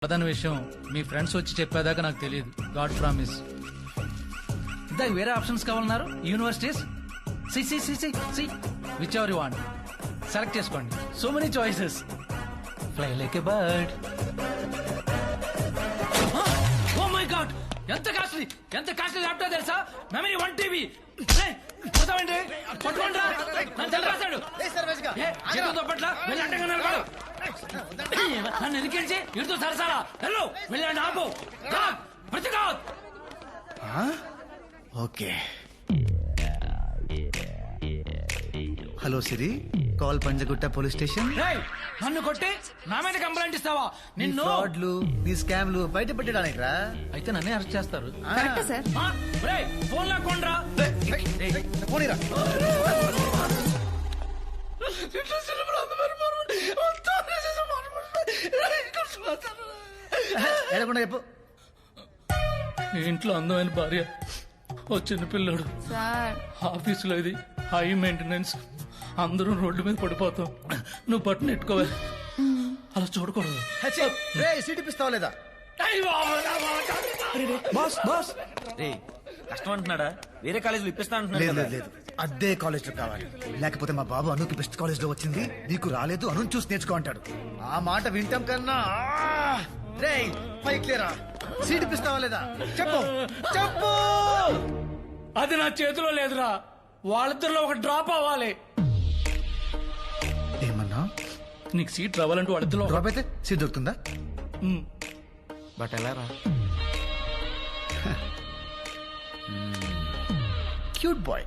ప్రధాన విషయం మీ ఫ్రెండ్స్ వచ్చి చెప్పేదాకా నాకు తెలియదు. God promise. ఇందాక వేరే ఆప్షన్స్ కావాలన్నారు. Universities see whichever you want select చేసుకోండి. So many choices. Fly like a bird. Oh my god, ఎంత కాస్ట్లీ ల్యాప్టాప్ తెలుసా? Memory 1 TB. పట్టుకోండి, రాశాడు. నన్ను ఎదికించి ఇడుతూ సరసాలా హలో వెళ్ళండి. ఆపు ప్రతిఘాత్. ఓకే. హలో సిరి, కాల్ పంజగుట్ట పోలీస్ స్టేషన్. నన్ను కొట్టి నా మీద కంప్లైంట్ ఇస్తావా? నిన్ను ఫ్రాడ్లు, నీ స్కామ్లు బయట పెట్టడానికి రా. అయితే నన్నే అరెస్ట్ చేస్తారు. ఫోన్ లాక్కోండ్రా. ఎడకుండా చెప్పు. ఇంట్లో అందమైన భార్య, ఓ చిన్న పిల్లోడు, ఆఫీసులో ఇది హై మెయింటెనెన్స్, అందరూ రోడ్డు మీద పడిపోతాం. నువ్వు పట్టు నెట్టుకోవాలి, అలా చూడకూడదు. సీట్ ఇప్పిస్తావా లేదా? కష్టం అంటున్నాడా? వేరే కాలేజీలో ఇప్పిస్తా లేదు అంటున్నాడు. లేదు, అదే కాలేజ్ లో కావాలి. లేకపోతే మా బాబు అనుకి బెస్ట్ కాలేజ్ లో వచ్చింది, నీకు రాలేదు, అను చూసి నేర్చుకో అంటాడు. ఆ మాట వింటాం కన్నా పైకి లేరా. సీట్ ఇప్పిస్తావా లేదా? చెప్పు చెప్పు. అది నా చేతిలో లేదురా. వాళ్ళిద్దరిలో ఒక డ్రాప్ అవ్వాలి. ఏమన్నా? నీకు సీట్ రావాలంటే వాళ్ళిద్దరిలో డ్రాప్ అయితే సీట్ దొరుకుతుందా? బట్ ఎలా రా? Cute boy.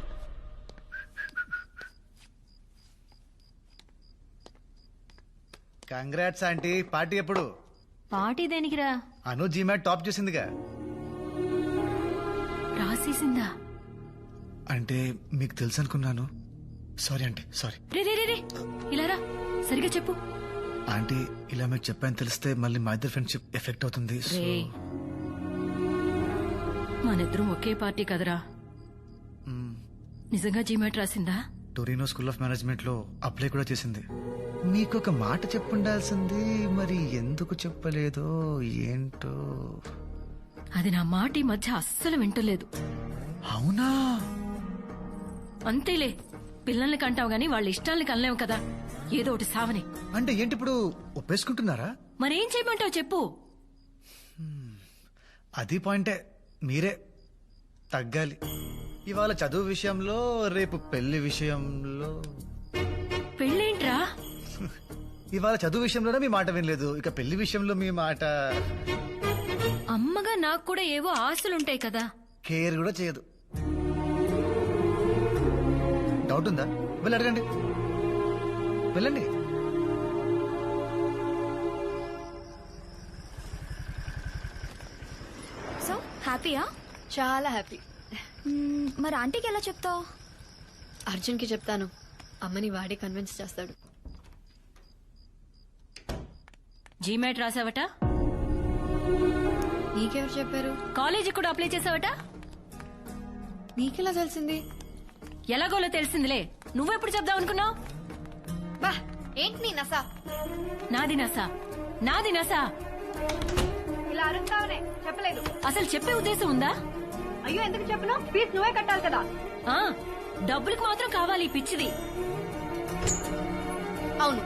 Congrats aunty. Party ఎప్పుడు? పార్టీ దేనికిరా? అను జీమాట్ టాప్ చేసిందిగా. రాసేసిందా? అంటే మీకు తెలుసు అనుకున్నాను. Sorry aunty, sorry. రే ఇలా రా, సరిగా చెప్పు. ఆంటీ, ఇలా మీకు చెప్పాను తెలిస్తే మళ్ళీ మా ఇద్దరు ఫ్రెండ్షిప్ ఎఫెక్ట్ అవుతుంది. రేయ్, మనిద్దరం ఒకే పార్టీ కదరా. నిజంగా జీమాట్ రాసిందా? టొరినో స్కూల్ ఆఫ్ మేనేజ్మెంట్ లో అప్లై కూడా చేసింది. మీకు ఒక మాట చెప్పుండాల్సింది, మరి ఎందుకు చెప్పలేదో ఏంటో. అది నా మాట ఈ మధ్య అస్సలు వింటలేదు. అవునా? అంతేలే, పిల్లల్ని కంటావు గాని వాళ్ళ ఇష్టాల్ని కనలేవు కదా. ఏదో ఒకటి సావని. అంటే ఏంటి ఇప్పుడు ఒప్పేసుకుంటున్నారా? మరేం చేయమంటావు చెప్పు. అది పాయింటే, మీరే తగ్గాలి. ఇవాళ చదువు విషయంలో, రేపు పెళ్లి విషయంలో. పెళ్ళేంట్రా? ఇవాళ చదువు విషయంలోనే మీ మాట వినలేదు, ఇక పెళ్లి విషయంలో మీ మాట. అమ్మగా నాకు కూడా ఏవో ఆశలుంటాయి కదా. కేర్ కూడా చేయదు. డౌట్ ఉందా? వెళ్ళి అడగండి, వెళ్ళండి. సో హ్యాపీయా? చాలా హ్యాపీ. మరి ఆంటీకి ఎలా చెప్తావు? అర్జున్కి చెప్తాను, అమ్మని వాడే కన్విన్స్ చేస్తాడు. జీమాట్ రాసావట? నీకెవరు చెప్పారు? కాలేజీ కూడా అప్లై చేసావట? నీకెలా తెలిసింది? ఎలాగోలో తెలిసిందిలే. నువ్వెప్పుడు చెప్దాం అనుకున్నావు? బా ఏంటి నీ నసా? నాది నసా, నాది నసా. ఇలా అరుస్తావునే, చెప్పలేదు. అసలు చెప్పే ఉద్దేశం ఉందా? అయ్యో ఎందుకు చెప్పను? ఫీజు నువ్వే కట్టాలి కదా. ఆ డబ్బులకు మాత్రం కావాలి ఈ పిచ్చిది. అవును,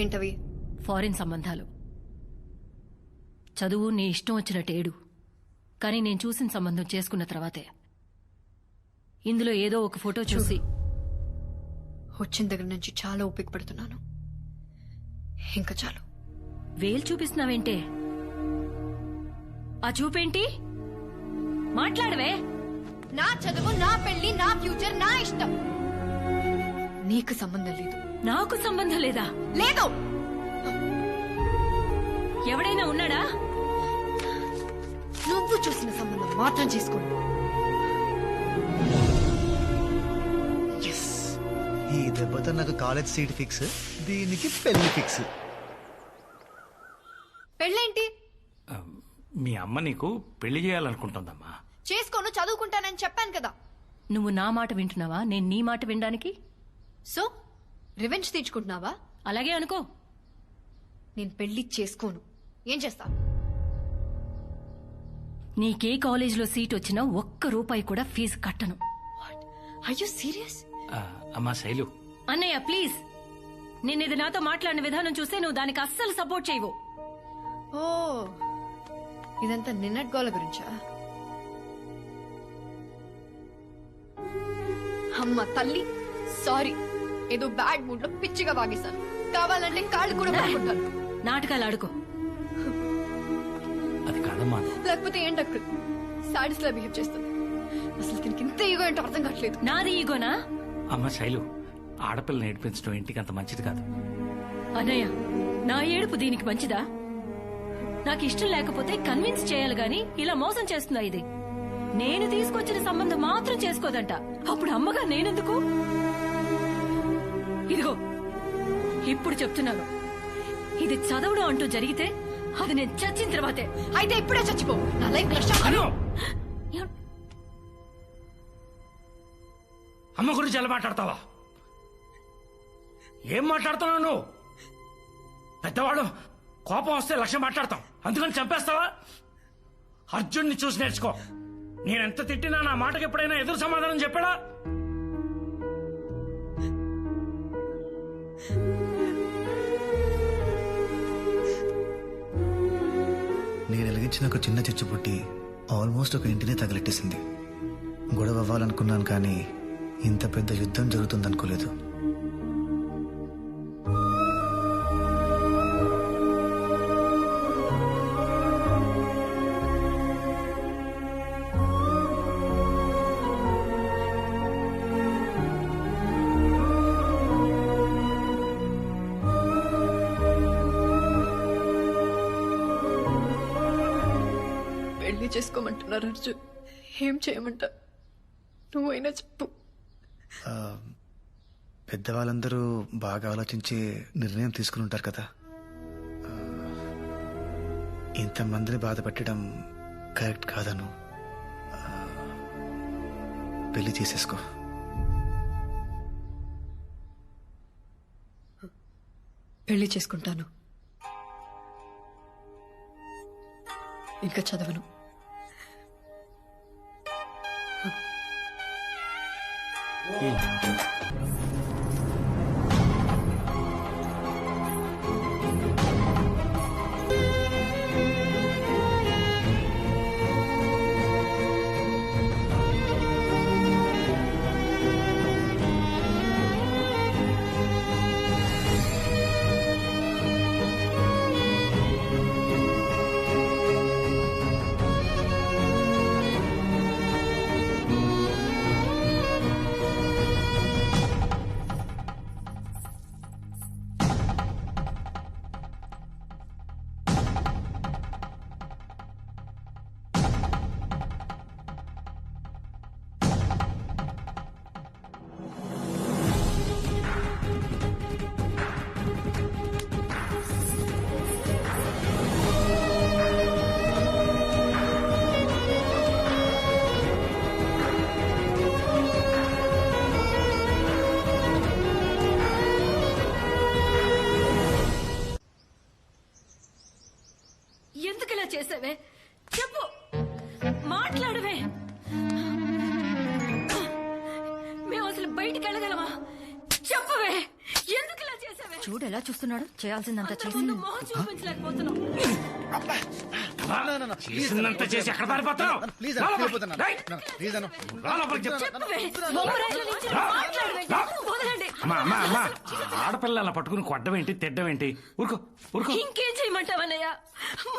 ఏంటవి? ఫారిన్ సంబంధాలు. చదువు నీ ఇష్టం వచ్చినట్టేడు, కానీ నేను చూసిన సంబంధం చేసుకున్న తర్వాతే. ఇందులో ఏదో ఒక ఫోటో చూసి వచ్చిన దగ్గర నుంచి చాలా ఓపిక పడుతున్నాను. ఇంకా చాలు. వేలు చూపిస్తున్నావేంటే? ఆ చూపేంటి? మాట్లాడవే. నా చదువు, నా పెళ్లి, నా ఫ్యూచర్, నా ఇష్టం. నీకు సంబంధం లేదు. నాకు సంబంధం లేదా? లేదు. ఎవడైనా ఉన్నాడా? నువ్వు చూసిన సంబంధం మాత్రం చేసుకోండి. ఈ దెబ్బతో నాకు కాలేజ్ సీట్ ఫిక్స్, దీనికి పెళ్లి ఫిక్స్. పెళ్ళేంటి? మీ అమ్మ నీకు పెళ్లి చేయాలనుకుంటుందమ్మా. చేసుకోను, చదువుకుంటానని చెప్పాను కదా. నువ్వు నా మాట వింటున్నావా? నేను నీ మాట వినడానికి? సో రివెంజ్ తీర్చుకుంటున్నావా? అలాగే అనుకో. నేను పెళ్లి చేసుకోను. ఏం చేస్తా? నీకే కాలేజీలో సీట్ వచ్చినా ₹1 కూడా ఫీజు కట్టను. Are you serious? అమ్మా శైలు, అన్నయ్య ప్లీజ్, నిన్నిది నాతో మాట్లాడిన విధానం చూస్తే నువ్వు దానికి అస్సలు సపోర్ట్ చేయవు. ఓ, ఇదంతా నిన్నటి గోల గురించా? అమ్మ తల్లి, సారీ. ఏదో బ్యాడ్ మూడ్ లో పిచ్చిగా వాగేశాను. కావాలంటే కాళ్ళు కూడా పట్టుకుంటాను. నాటకాలు ఆడుకో. అది కాదమ్మా. లేకపోతే ఏంటక్కడ సాడీస్ లా బిహేవ్ చేస్తుంది. అసలు దీనికి ఇంత ఈగో ఏంటో అర్థం కావట్లేదు. నాది ఈగోనా? అమ్మ శైలు, ఆడపిల్లని నేర్పించడం ఇంటికి అంత మంచిది కాదు. అన్నయ్య, నా ఏడుపు దీనికి మంచిదా? నాకు ఇష్టం లేకపోతే కన్విన్స్ చేయాలి గాని ఇలా మోసం చేస్తుందా ఇది? నేను తీసుకొచ్చిన సంబంధం మాత్రం చేసుకోదంట. అప్పుడు అమ్మగా నేనెందుకు? ఇదిగో ఇప్పుడు చెప్తున్నాను, ఇది చదవడం అంటూ జరిగితే అది నేను చచ్చిన తర్వాతే. అయితే ఇప్పుడే చచ్చిపో. నా లైఫ్ లో అను, అమ్మ గురించి ఎలా మాట్లాడతావా? ఏం మాట్లాడుతున్నావు నువ్వు? పెద్దవాడు కోపం వస్తే లక్ష్యం మాట్లాడతాం, అందుకని చంపేస్తావా? అర్జున్ని చూసి నేర్చుకో. నేనెంత తిట్టినా నా మాటకి ఎప్పుడైనా ఎదురు సమాధానం చెప్పాడా? నేను వెలిగించిన ఒక చిన్న చిచ్చుపుట్టి ఆల్మోస్ట్ ఒక ఇంటినే తగలెట్టేసింది. గొడవ అవ్వాలనుకున్నాను కానీ ఇంత పెద్ద యుద్ధం జరుగుతుందనుకోలేదు. పెళ్లి చేసుకోమంటున్నారు అర్జున్. ఏం చేయమంటా? నువ్వైనా చెప్పు. పెద్దవాళ్ళందరూ బాగా ఆలోచించి నిర్ణయం తీసుకుని ఉంటారు కదా. ఇంతమందిని బాధ పెట్టడం కరెక్ట్ కాదను. పెళ్లి చేసేసుకో. పెళ్లి చేసుకుంటాను. ఇంకా చదవను. ఎందుకు ఇలా చేసావే? చెప్పు, మాట్లాడవే. మేము అసలు బయటికి వెళ్ళగలమా? చెప్పవే, ఎందుకు ఇలా చేసావే? చూడు ఎలా చూస్తున్నాడు. చేయాల్సిందంతా చేసి మొహం చూపించలేకపోతున్నావు. చేసిందంతా చేసి ఎక్కడ పారిపోతున్నావు? చెప్పవే, బొమ్మరాయిల నుంచి మాట్లాడవే. వదలండి. అమ్మా, ఆడపిల్ల పట్టుకుని కొట్టమేంటి, తిట్టమేంటి? ఊరుకో ఊరుకో. ఇంకేం చేయమంటావన్నయ్య?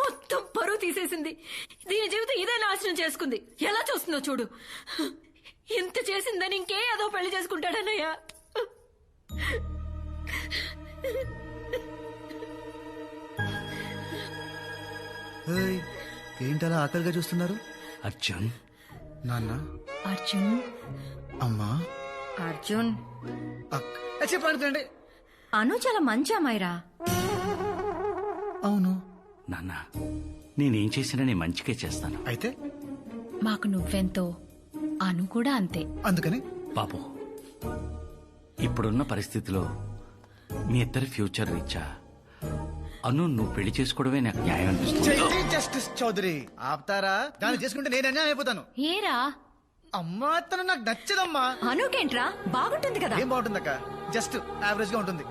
మొత్తం పరువు తీసేసింది. దీని జీవితం ఇదే నాశనం చేసుకుంది. ఎలా చూస్తుందో చూడు. ఇంత చేసిందని ఇంకే ఏదో పెళ్లి చేసుకుంటాడన్నయ్య. ఏంటలా ఆకలిగా చూస్తున్నారు? అర్జున్, నాన్న, అర్జున్, అమ్మా, అర్జున్, చెప్పండి. అను చాలా మంచి అమ్మాయిరా. అవును. నాన్న, నేనేం చేసినా నేను మంచిగా చేస్తాను. అయితే మాకు నువ్వెంతో, అను కూడా అంతే. అందుకని బాబు, ఇప్పుడున్న పరిస్థితిలో మీ ఇద్దరి ఫ్యూచర్ రీచా అను నువ్వు పెళ్లి చేసుకోవడమే నాకు న్యాయం అనిపిస్తుంది. జస్టిస్ చౌదరి ఆపుతారా? దాన్ని చేసుకుంటే నేను అన్యాయం అయిపోతాను. ఏరా అమ్మా తను నాకు నచ్చదమ్మా. అనుకేంట్రా బాగుంటుంది కదా. ఏం బాగుంటుందక్క? జస్ట్ యావరేజ్ గా ఉంటుంది.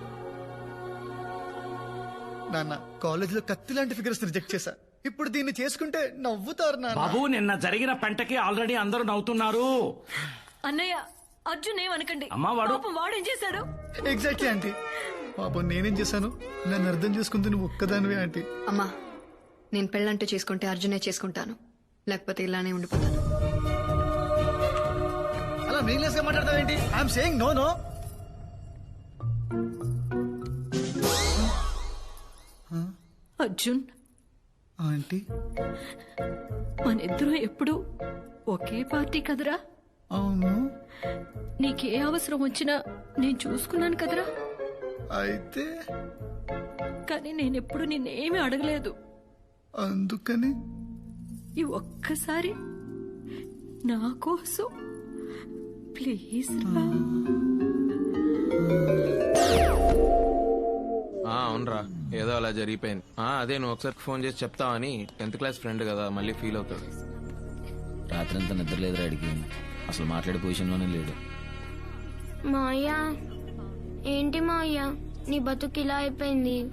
నాన్న కాలేజీలో కత్తి లాంటి ఫిగర్స్ రిజెక్ట్ చేశా. ఇప్పుడు దీన్ని చేసుకుంటే నవ్వుతారు నాన్న. బాబు నిన్న జరిగిన పెంటకి ఆల్రెడీ అందరూ నవ్వుతున్నారు. అన్నయ్య అర్జున్ ఏమనకండి. అమ్మా, వాడు- వాడేం చేశాడు? Exactly aunty. పాపం నేనేం చేశాను? నన్ను అర్థం చేసుకుంది నువ్వు ఒక్కదానివే ఆంటీ. అమ్మా నేను పెళ్ళంటూ చేసుకుంటే అర్జునే చేసుకుంటాను, లేకపోతే ఇలానే ఉండిపోతాను. అలా మీనింగ్లెస్ గా మాట్లాడతావేంటి? I'm saying no no. Arjun aunty మనిద్దరం ఎప్పుడు ఒకే పార్టీ కదరా. అవును. నీకే అవసరం వచ్చినా నేను చూసుకున్నాను కదరా. అయితే కానీ నేనెప్పుడు నిన్నేమీ అడగలేదు. అందుకని ఈ ఒక్కసారి నా కోసం ప్లీజ్ రా. అవునరా, ఏదో అలా జరిగిపోయింది. అదే నువ్వు ఒకసారి ఫోన్ చేసి చెప్తావని. 10th క్లాస్ ఫ్రెండ్ కదా, మళ్ళీ ఫీల్ అవుతాడు. రాత్రంతా నిద్ర లేదు అడిగి, అసలు మాట్లాడే పొజిషన్లోనే లేడు. మాయా ఏంటి మాయా నీ బతుకు ఇలా అయిపోయింది?